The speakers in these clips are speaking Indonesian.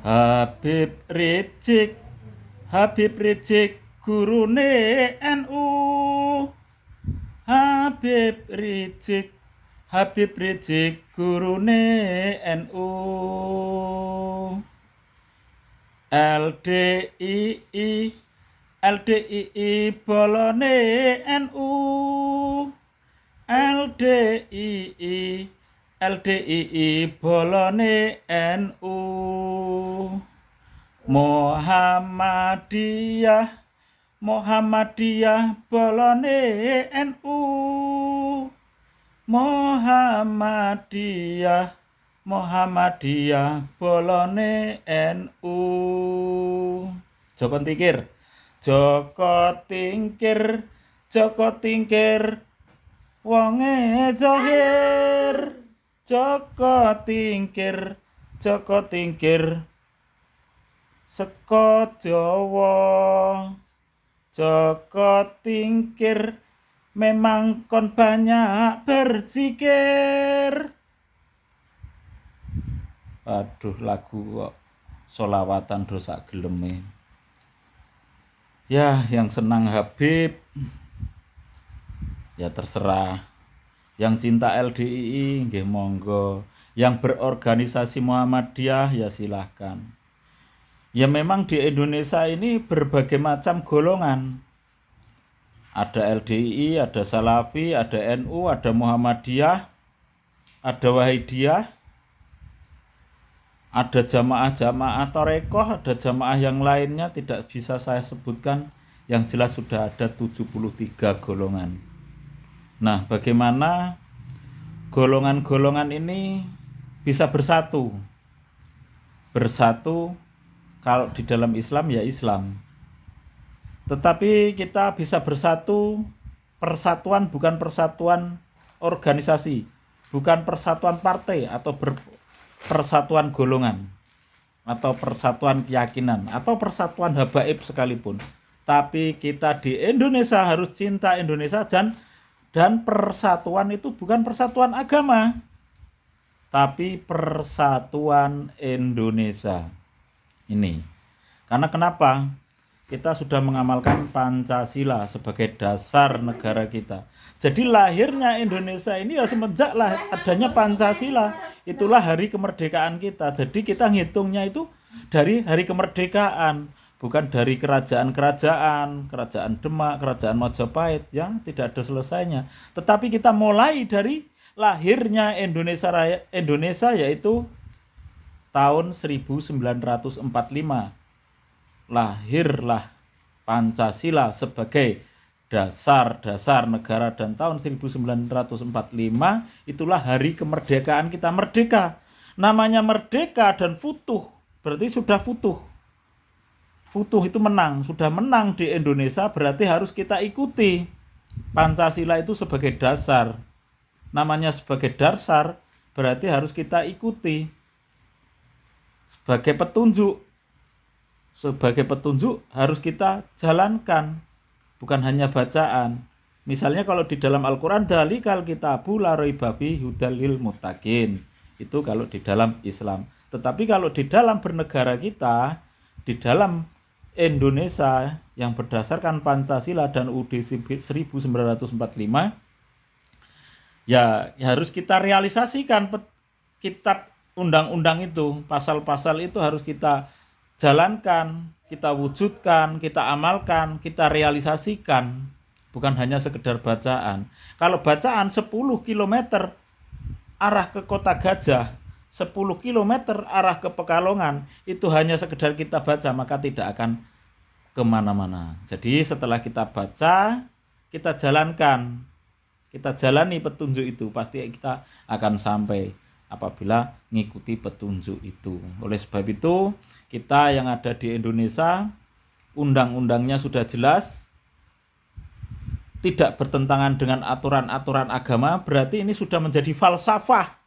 Habib Rizik, Habib Rizik gurune NU. Habib Rizik, Habib Rizik gurune NU. LDII, LDII bolone NU. LDII, LDII bolone NU. Muhammadiyah, Muhammadiyah bolone NU. Muhammadiyah, Muhammadiyah bolone NU. Joko Tingkir, Joko Tingkir, Joko Tingkir wonge zahir. Joko Tingkir, Joko Tingkir seko Jawa. Joko Tingkir memang kon banyak berzikir. Aduh, lagu kok solawatan dosa geleme. Ya, yang senang Habib ya terserah. Yang cinta LDII nggih monggo. Yang berorganisasi Muhammadiyah ya silahkan. Ya memang di Indonesia ini berbagai macam golongan. Ada LDII, ada Salafi, ada NU, ada Muhammadiyah, ada Wahidiyah, ada jamaah-jamaah Torekoh, ada jamaah yang lainnya tidak bisa saya sebutkan. Yang jelas sudah ada 73 golongan. Nah, bagaimana golongan-golongan ini bisa bersatu? Bersatu kalau di dalam Islam ya Islam. Tetapi kita bisa bersatu, persatuan bukan persatuan organisasi, bukan persatuan partai atau persatuan golongan atau persatuan keyakinan atau persatuan habaib sekalipun. Tapi kita di Indonesia harus cinta Indonesia dan persatuan itu bukan persatuan agama, tapi persatuan Indonesia. Ini. Karena kenapa? Kita sudah mengamalkan Pancasila sebagai dasar negara kita. Jadi lahirnya Indonesia ini ya semenjak adanya Pancasila. Itulah hari kemerdekaan kita. Jadi kita ngitungnya itu dari hari kemerdekaan, bukan dari kerajaan-kerajaan, kerajaan Demak, kerajaan Majapahit yang tidak ada selesainya. Tetapi kita mulai dari lahirnya Indonesia yaitu tahun 1945. Lahirlah Pancasila sebagai dasar negara dan tahun 1945 itulah hari kemerdekaan kita merdeka. Namanya merdeka dan futuh berarti sudah futuh. Futuh itu menang, sudah menang di Indonesia berarti harus kita ikuti. Pancasila itu sebagai dasar. Namanya sebagai dasar berarti harus kita ikuti. Sebagai petunjuk harus kita jalankan, bukan hanya bacaan. Misalnya kalau di dalam Al-Quran dalikal kitabu la raiba fihi hudal lil muttaqin, itu kalau di dalam Islam. Tetapi kalau di dalam bernegara kita, di dalam Indonesia yang berdasarkan Pancasila dan UUD 1945, ya harus kita realisasikan kitab undang-undang itu, pasal-pasal itu harus kita jalankan, kita wujudkan, kita amalkan, kita realisasikan, bukan hanya sekedar bacaan. Kalau bacaan 10 km arah ke Kota Gajah, 10 km arah ke Pekalongan, itu hanya sekedar kita baca, maka tidak akan kemana-mana. Jadi setelah kita baca, kita jalankan, kita jalani petunjuk itu, pasti kita akan sampai apabila mengikuti petunjuk itu. Oleh sebab itu, kita yang ada di Indonesia, undang-undangnya sudah jelas, tidak bertentangan dengan aturan-aturan agama, berarti ini sudah menjadi falsafah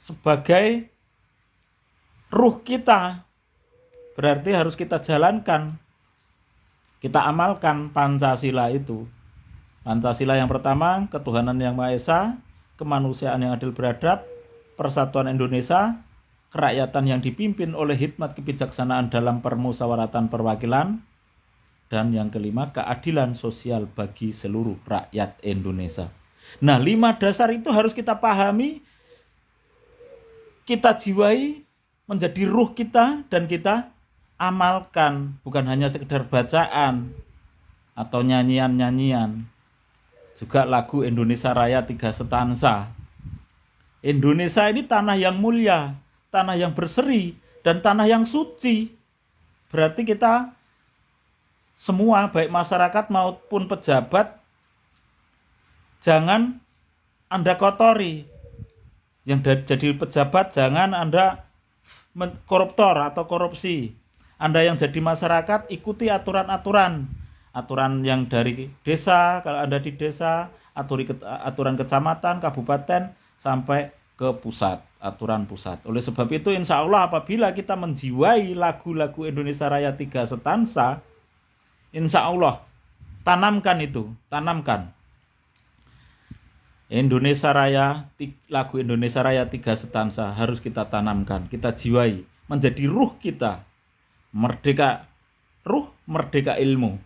sebagai ruh kita. Berarti harus kita jalankan, kita amalkan Pancasila itu. Pancasila yang pertama, ketuhanan yang Maha Esa, kemanusiaan yang adil beradab, persatuan Indonesia, kerakyatan yang dipimpin oleh hikmat kebijaksanaan dalam permusyawaratan perwakilan, dan yang kelima, keadilan sosial bagi seluruh rakyat Indonesia. Nah, 5 dasar itu harus kita pahami, kita jiwai, menjadi ruh kita, dan kita amalkan. Bukan hanya sekedar bacaan atau nyanyian-nyanyian. Juga lagu Indonesia Raya 3 stanza. Indonesia ini tanah yang mulia, tanah yang berseri, dan tanah yang suci. Berarti kita semua, baik masyarakat maupun pejabat, jangan Anda kotori. Yang jadi pejabat, jangan Anda koruptor atau korupsi. Anda yang jadi masyarakat, ikuti aturan-aturan. Aturan yang dari desa, kalau Anda di desa, aturan kecamatan, kabupaten, sampai ke pusat, aturan pusat. Oleh sebab itu, insya Allah apabila kita menjiwai lagu-lagu Indonesia Raya 3 stanza, insya Allah tanamkan itu, tanamkan. Indonesia Raya, lagu Indonesia Raya 3 stanza harus kita tanamkan, kita jiwai, menjadi ruh kita. Merdeka ruh, merdeka ilmu,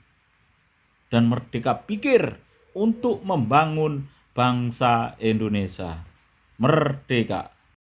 dan merdeka pikir untuk membangun bangsa Indonesia. Merdeka.